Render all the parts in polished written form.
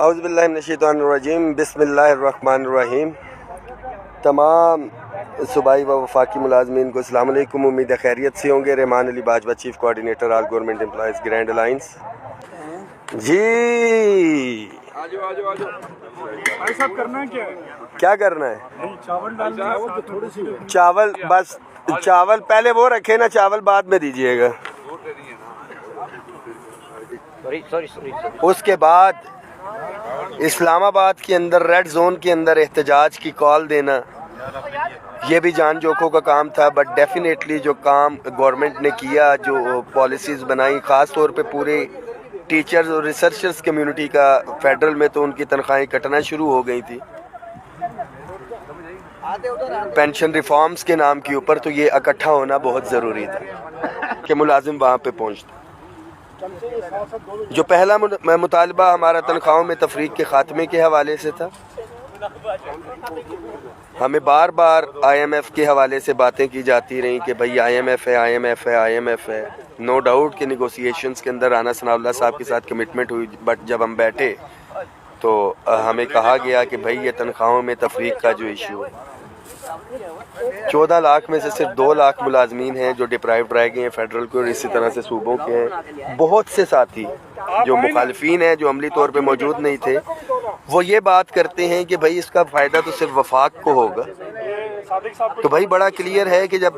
اعوذ باللہ من الشیطان الرجیم، بسم اللہ الرحمن الرحیم۔ تمام صوبائی و وفاقی ملازمین کو السلام علیکم، امید ہے خیریت سے ہوں گے۔ Rehman Ali Bajwa, chief coordinator all government employees grand alliance. جی کیا کرنا ہے؟ چاول بس، چاول پہلے وہ رکھے نا، چاول بعد میں دیجئے گا۔ اس کے بعد اسلام آباد کے اندر ریڈ زون کے اندر احتجاج کی کال دینا، یہ بھی جان جوکھوں کا کام تھا، بٹ ڈیفینیٹلی جو کام گورنمنٹ نے کیا، جو پالیسیز بنائی، خاص طور پہ پورے ٹیچرز اور ریسرچرز کمیونٹی کا، فیڈرل میں تو ان کی تنخواہیں کٹنا شروع ہو گئی تھی پینشن ریفارمز کے نام کے اوپر، تو یہ اکٹھا ہونا بہت ضروری تھا کہ ملازم وہاں پہ پہنچتے۔ جو پہلا مطالبہ ہمارا تنخواہوں میں تفریق کے خاتمے کے حوالے سے تھا۔ ہمیں بار بار آئی ایم ایف کے حوالے سے باتیں کی جاتی رہیں کہ بھئی آئی ایم ایف ہے، آئی ایم ایف ہے، آئی ایم ایف ہے۔ نو ڈاؤٹ کہ نیگوسیشنز کے اندر رانا ثناء اللہ صاحب کے ساتھ کمٹمنٹ ہوئی، بٹ جب ہم بیٹھے تو ہمیں کہا گیا کہ بھئی یہ تنخواہوں میں تفریق کا جو ایشو ہے، 14 لاکھ میں سے صرف 2 لاکھ ملازمین ہیں جو ڈپرائیوڈ رہ گئے ہیں فیڈرل کو، اور اسی طرح سے صوبوں کے ہیں۔ بہت سے ساتھی جو مخالفین ہیں، جو عملی طور پہ موجود نہیں تھے، وہ یہ بات کرتے ہیں کہ بھئی اس کا فائدہ تو صرف وفاق کو ہوگا۔ تو بھئی بڑا کلیئر ہے کہ جب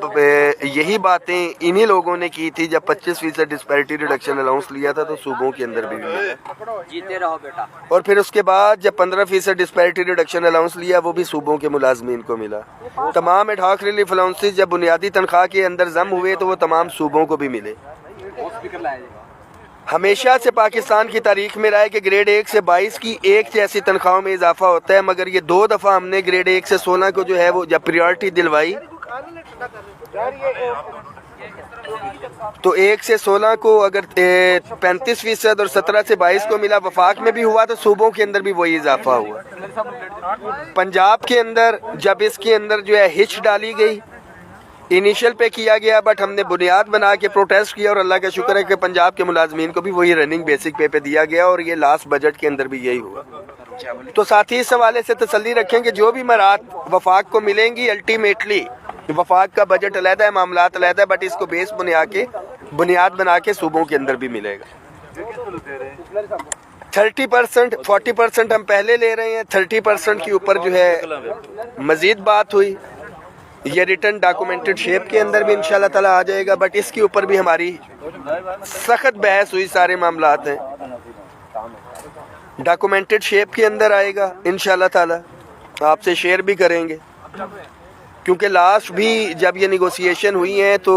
یہی باتیں انہی لوگوں نے کی تھی جب 25% ڈسپیرٹی ریڈکشن الاؤنس لیا تھا، تو صوبوں کے اندر بھی جیتے رہو بیٹا، اور پھر اس کے بعد جب 15% ڈسپیرٹی ریڈکشن الاؤنس لیا، وہ بھی صوبوں کے ملازمین کو ملا۔ تمام ایڈ ہاک ریلیف الاؤنسز جب بنیادی تنخواہ کے اندر ضم ہوئے تو وہ تمام صوبوں کو بھی ملے۔ ہمیشہ سے پاکستان کی تاریخ میں رہا ہے کہ گریڈ 1 سے 22 کی ایک جیسی تنخواہوں میں اضافہ ہوتا ہے، مگر یہ 2 دفعہ ہم نے گریڈ 1 سے 16 کو جو ہے وہ جب پریورٹی دلوائی، تو 1 سے 16 کو اگر 35% اور 17 سے 22 کو ملا، وفاق میں بھی ہوا، تو صوبوں کے اندر بھی وہی اضافہ ہوا۔ پنجاب کے اندر جب اس کے اندر جو ہے ہچ ڈالی گئی، انیشل پہ کیا گیا، بٹ ہم نے بنیاد بنا کے پروٹیسٹ کیا، اور اللہ کا شکر ہے کہ پنجاب کے ملازمین کو بھی وہی رننگ بیسک پے پہ دیا گیا، اور یہ لاسٹ بجٹ کے اندر بھی یہی ہوا۔ تو ساتھی اس حوالے سے تسلی رکھیں کہ جو بھی مراد وفاق کو ملیں گی، الٹیمیٹلی وفاق کا بجٹ علیحدہ ہے، معاملات علیحدہ ہے، بٹ اس کو بیس بنیاد بنا کے صوبوں کے اندر بھی ملے گا۔ 30%، 40% ہم پہلے لے رہے ہیں، 30% کے اوپر جو ہے مزید بات ہوئی، یہ ریٹن ڈاکومنٹڈ شیپ کے اندر بھی انشاءاللہ تعالیٰ آ جائے گا، بٹ اس کے اوپر بھی ہماری سخت بحث ہوئی، سارے معاملات ہیں، ڈاکومنٹڈ شیپ کے اندر آئے گا انشاءاللہ تعالیٰ، آپ سے شیئر بھی کریں گے، کیونکہ لاسٹ بھی جب یہ نیگوسیشن ہوئی ہیں تو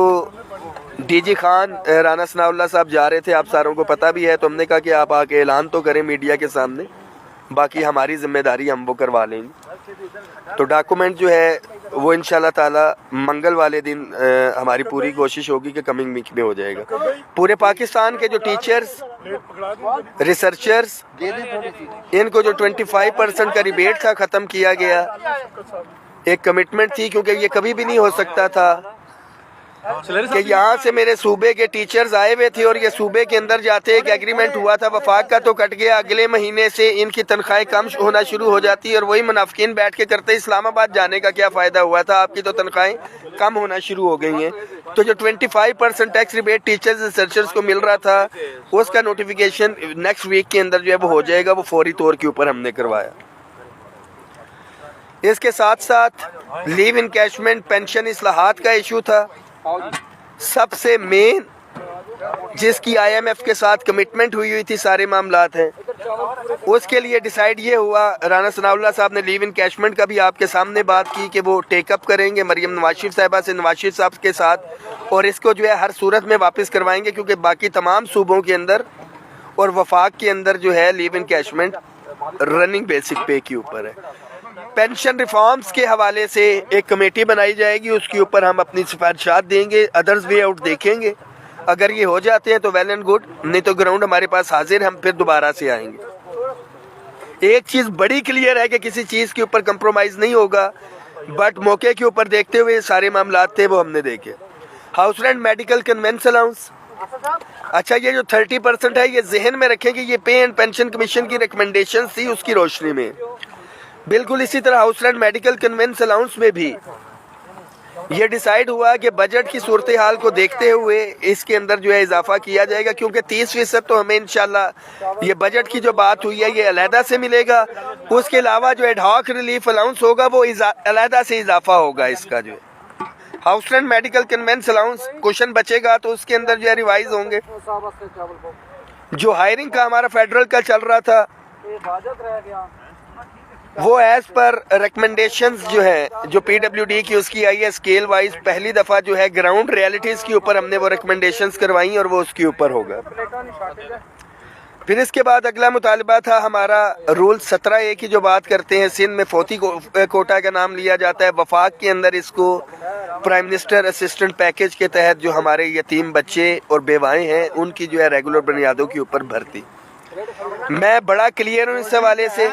ڈی جی خان رانا ثناء اللہ صاحب جا رہے تھے، آپ ساروں کو پتہ بھی ہے، تو ہم نے کہا کہ آپ آ کے اعلان تو کریں میڈیا کے سامنے، باقی ہماری ذمہ داری ہم وہ کروا لیں گے۔ تو ڈاکومنٹ جو ہے وہ انشاءاللہ تعالیٰ منگل والے دن ہماری پوری کوشش ہوگی کہ کمنگ ویک میں ہو جائے گا۔ پورے پاکستان کے جو ٹیچرز، ریسرچرز، ان کو جو 25% کا ریبیٹ تھا ختم کیا گیا، ایک کمٹمنٹ تھی، کیونکہ یہ کبھی بھی نہیں ہو سکتا تھا کہ یہاں سے میرے صوبے کے ٹیچرز آئے ہوئے تھے اور یہ صوبے کے اندر جاتے، ایک ایگریمنٹ ہوا تھا، وفاق کا تو کٹ گیا، اگلے مہینے سے ان کی تنخواہیں کم ہونا شروع ہو جاتی، اور وہی منافقین بیٹھ کے کرتے اسلام آباد جانے کا کیا فائدہ ہوا تھا، آپ کی تو تنخواہیں کم ہونا شروع ہو گئی ہیں۔ تو جو 25% ٹیکس ریبیٹ ٹیچرز ریسرچرز کو مل رہا تھا، اس کا نوٹیفیکیشن نیکسٹ ویک کے اندر جو ہے وہ ہو جائے گا، وہ فوری طور کے اوپر ہم نے کروایا۔ اس کے ساتھ ساتھ لیو انکیشمنٹ پینشن اصلاحات کا ایشو تھا، سب سے مین جس کی آئی ایم ایف کے ساتھ کمٹمنٹ ہوئی تھی، سارے معاملات ہیں، اس کے لیے ڈیسائیڈ یہ ہوا، رانا ثناء اللہ صاحب نے لیو انکیشمنٹ کا بھی آپ کے سامنے بات کی کہ وہ ٹیک اپ کریں گے مریم نواز شریف صاحبہ سے، نواز شریف صاحب کے ساتھ، اور اس کو جو ہے ہر صورت میں واپس کروائیں گے، کیونکہ باقی تمام صوبوں کے اندر اور وفاق کے اندر جو ہے لیو انکیشمنٹ رننگ بیسک پے کے اوپر ہے۔ پینشن ریفارمز کے حوالے سے ایک کمیٹی بنائی جائے گی، اس کے اوپر ہم اپنی سفارشات دیں گے، ادرز وے آؤٹ دیکھیں گے، اگر یہ ہو جاتے ہیں تو ویل اینڈ گڈ، نہیں تو گراؤنڈ ہمارے پاس حاضر، ہم پھر دوبارہ سے آئیں گے۔ ایک چیز بڑی کلیئر ہے کہ کسی چیز کے اوپر کمپرومائز نہیں ہوگا، بٹ موقع کے اوپر دیکھتے ہوئے سارے معاملات تھے وہ ہم نے دیکھے۔ House rent medical conveyance allowance, اچھا یہ جو 30% ہے یہ ذہن میں رکھیں کہ یہ پے اینڈ پینشن کمیشن کی ریکمنڈیشن تھی اس کی روشنی میں. بالکل اسی طرح house rent medical conveyance allowance میں بھی یہ ڈیسائیڈ ہوا کہ بجٹ کی صورتحال کو دیکھتے ہوئے اس کے اندر جو ہے اضافہ کیا جائے گا، کیونکہ 30% تو ہمیں انشاءاللہ یہ بجٹ کی جو بات ہوئی ہے یہ علیحدہ سے ملے گا. اس کے علاوہ جو ایڈ ہاک ریلیف الاؤنس ہوگا وہ علیحدہ سے اضافہ ہوگا. اس کا جو ہے house rent medical conveyance allowance کوشن بچے گا تو اس کے اندر جو ہے ریوائز ہوں گے. جو ہائرنگ کا ہمارا فیڈرل کا چل رہا تھا وہ ایز پر ریکمنڈیشنز جو ہے جو پی ڈبلیو ڈی کی اس کی آئی ہے اسکیل وائز پہلی دفعہ جو ہے گراؤنڈ ریالٹیز کے اوپر ہم نے وہ ریکمنڈیشنز کروائی اور وہ اس کے اوپر ہوگا. پھر اس کے بعد اگلا مطالبہ تھا ہمارا رول 17A کی جو بات کرتے ہیں سندھ میں فوتی کوٹا کا نام لیا جاتا ہے. وفاق کے اندر اس کو پرائم منسٹر اسسٹنٹ پیکج کے تحت جو ہمارے یتیم بچے اور بیوائیں ہیں ان کی جو ہے ریگولر بنیادوں کے اوپر بھرتی. میں بڑا کلیئر ہوں اس حوالے سے.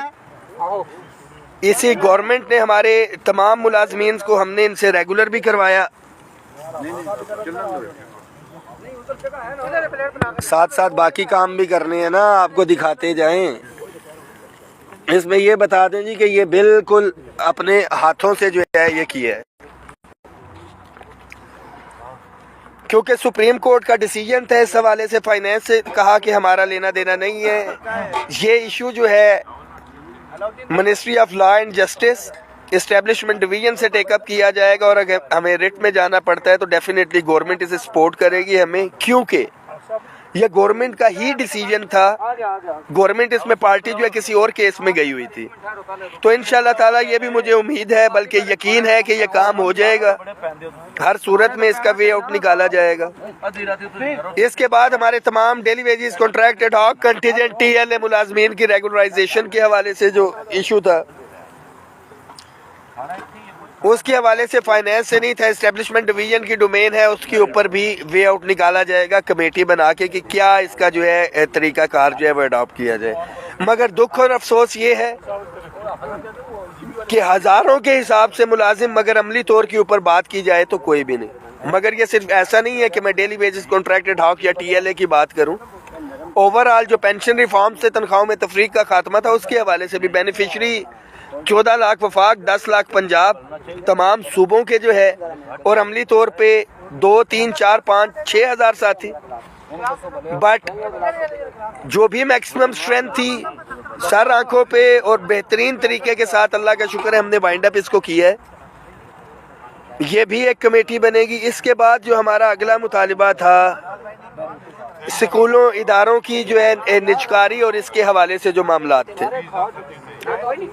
اسی گورنمنٹ نے ہمارے تمام ملازمین کو ہم نے ان سے ریگولر بھی کروایا، ساتھ ساتھ باقی کام بھی کرنے ہیں نا، آپ کو دکھاتے جائیں. اس میں یہ بتا دیں جی کہ یہ بالکل اپنے ہاتھوں سے جو ہے یہ کیا ہے، کیونکہ سپریم کورٹ کا ڈیسیجن تھا اس حوالے سے. فائنینس سے کہا کہ ہمارا لینا دینا نہیں ہے. یہ ایشو جو ہے ministry of law and justice establishment division سے ٹیک اپ کیا جائے گا، اور اگر ہمیں ریٹ میں جانا پڑتا ہے تو ڈیفینیٹلی گورنمنٹ اسے سپورٹ کرے گی ہمیں، کیونکہ یہ گورنمنٹ کا ہی ڈیسیجن تھا. گورنمنٹ اس میں پارٹی جو ہے کسی اور کیس میں گئی ہوئی تھی. تو انشاءاللہ تعالیٰ یہ بھی مجھے امید ہے بلکہ یقین ہے کہ یہ کام ہو جائے گا. ہر صورت میں اس کا وے آؤٹ نکالا جائے گا. اس کے بعد ہمارے تمام daily wages contract ad hoc contingent T L A ملازمین کی ریگولرائزیشن کے حوالے سے جو ایشو تھا اس کے حوالے سے فائنینس سے نہیں تھا، اسٹیبلشمنٹ ڈویژن کی ڈومین ہے، اس کے اوپر بھی وے آؤٹ نکالا جائے گا کمیٹی بنا کے کہ کیا اس کا جو ہے طریقہ کار جو ہے وہ اڈاپٹ کیا جائے. مگر دکھ اور افسوس یہ ہے کہ ہزاروں کے حساب سے ملازم مگر عملی طور کے اوپر بات کی جائے تو کوئی بھی نہیں. مگر یہ صرف ایسا نہیں ہے کہ میں ڈیلی ویجز کانٹریکٹ ہاک یا ٹی ایل اے کی بات کروں. اوور آل جو پینشن ریفارم سے تنخواہوں میں تفریق کا خاتمہ تھا اس کے حوالے سے بھی بینیفیشری 14 لاکھ وفاق، 10 لاکھ پنجاب، تمام صوبوں کے جو ہے، اور عملی طور پہ 2 3 4 5 6 ہزار ساتھی. بٹ جو بھی میکسیمم اسٹرینتھ تھی سر آنکھوں پہ اور بہترین طریقے کے ساتھ اللہ کا شکر ہے ہم نے وائنڈ اپ اس کو کیا ہے. یہ بھی ایک کمیٹی بنے گی. اس کے بعد جو ہمارا اگلا مطالبہ تھا سکولوں اداروں کی جو ہے نجکاری اور اس کے حوالے سے جو معاملات تھے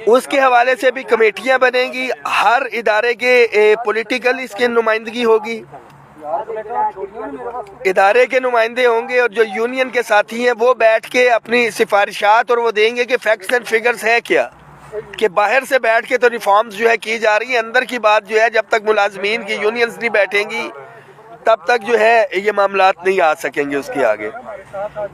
اس کے حوالے سے بھی کمیٹیاں بنیں گی. ہر ادارے کے پولیٹیکل اس کی نمائندگی ہوگی، ادارے کے نمائندے ہوں گے، اور جو یونین کے ساتھی ہیں وہ بیٹھ کے اپنی سفارشات اور وہ دیں گے کہ فیکٹس اینڈ فگرز ہے کیا، کہ باہر سے بیٹھ کے تو ریفارمز جو ہے کی جا رہی ہیں، اندر کی بات جو ہے جب تک ملازمین کی یونینز نہیں بیٹھیں گی تب تک جو ہے یہ معاملات نہیں آ سکیں گے اس کے آگے.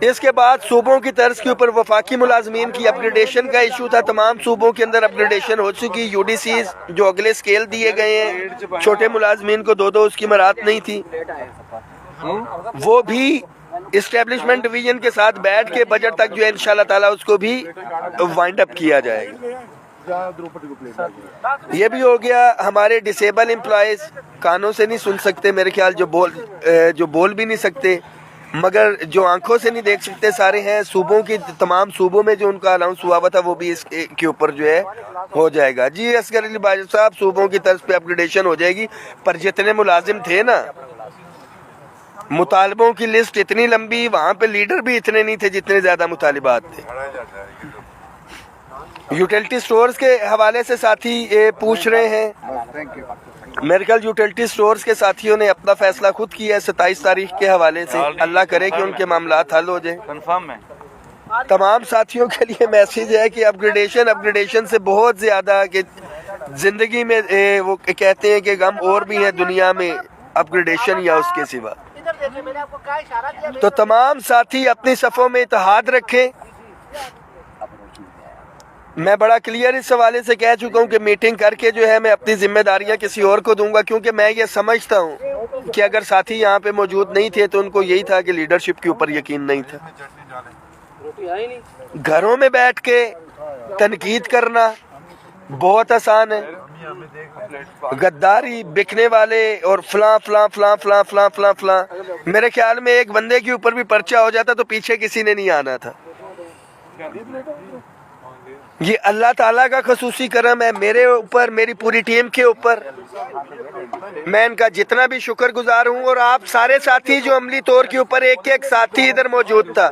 اس کے بعد صوبوں کی طرز کے اوپر وفاقی ملازمین کی اپگریڈیشن کا ایشو تھا. تمام صوبوں کے اندر اپگریڈیشن ہو چکی. یو ڈی سیز جو اگلے سکیل دیے گئے ہیں چھوٹے ملازمین کو 2 اس کی مراعات نہیں تھی، وہ بھی اسٹیبلشمنٹ ڈویژن کے ساتھ بیٹھ کے بجٹ تک جو ہے انشاءاللہ تعالیٰ اس کو بھی وائنڈ اپ کیا جائے گا. یہ بھی ہو گیا. ہمارے ڈسیبل امپلائیز کانوں سے نہیں سن سکتے میرے خیال، جو بول بھی نہیں سکتے مگر جو آنکھوں سے نہیں دیکھ سکتے سارے ہیں. صوبوں کی تمام صوبوں میں جو ان کا الاؤنس ہوا ہوا تھا وہ بھی اس کے اوپر جو ہے ہو جائے گا. جی اصغر علی باجوہ صاحب صوبوں کی طرز پہ اپگریڈیشن ہو جائے گی. پر جتنے ملازم تھے نا مطالبوں کی لسٹ اتنی لمبی، وہاں پہ لیڈر بھی اتنے نہیں تھے جتنے زیادہ مطالبات تھے. یوٹیلٹی سٹورز کے حوالے سے ساتھی پوچھ رہے ہیں. میڈیکل یوٹیلٹی سٹورز کے ساتھیوں نے اپنا فیصلہ خود کیا ہے 27 تاریخ کے حوالے سے. اللہ کرے کہ ان کے معاملات حل ہو جائیں. تمام ساتھیوں کے لیے میسیج ہے کہ اپگریڈیشن سے بہت زیادہ کہ زندگی میں وہ کہتے ہیں کہ غم اور بھی ہیں دنیا میں اپگریڈیشن یا اس کے سوا. تو تمام ساتھی اپنی صفوں میں اتحاد رکھیں. میں بڑا کلیئر اس حوالے سے کہہ چکا ہوں کہ میٹنگ کر کے جو ہے میں اپنی ذمہ داریاں کسی اور کو دوں گا، کیونکہ میں یہ سمجھتا ہوں کہ اگر ساتھی یہاں پہ موجود نہیں تھے تو ان کو یہی تھا کہ لیڈرشپ کے اوپر یقین نہیں تھا. گھروں میں بیٹھ کے تنقید کرنا بہت آسان ہے. غداری، بکنے والے اور فلاں فلاں فلاں فلاں فلاں فلاں فلاں. میرے خیال میں ایک بندے کے اوپر بھی پرچہ ہو جاتا تو پیچھے کسی نے نہیں آنا تھا. یہ اللہ تعالیٰ کا خصوصی کرم ہے میرے اوپر، میری پوری ٹیم کے اوپر. میں ان کا جتنا بھی شکر گزار ہوں. اور آپ سارے ساتھی جو عملی طور کے اوپر، ایک ایک ساتھی ادھر موجود تھا،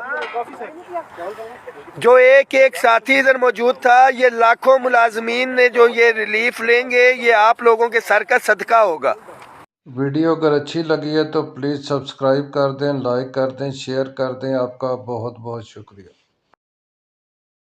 جو ایک ایک ساتھی ادھر موجود تھا، یہ لاکھوں ملازمین نے جو یہ ریلیف لیں گے، یہ آپ لوگوں کے سر کا صدقہ ہوگا. ویڈیو اگر اچھی لگی ہے تو پلیز سبسکرائب کر دیں، لائک کر دیں، شیئر کر دیں. آپ کا بہت بہت شکریہ.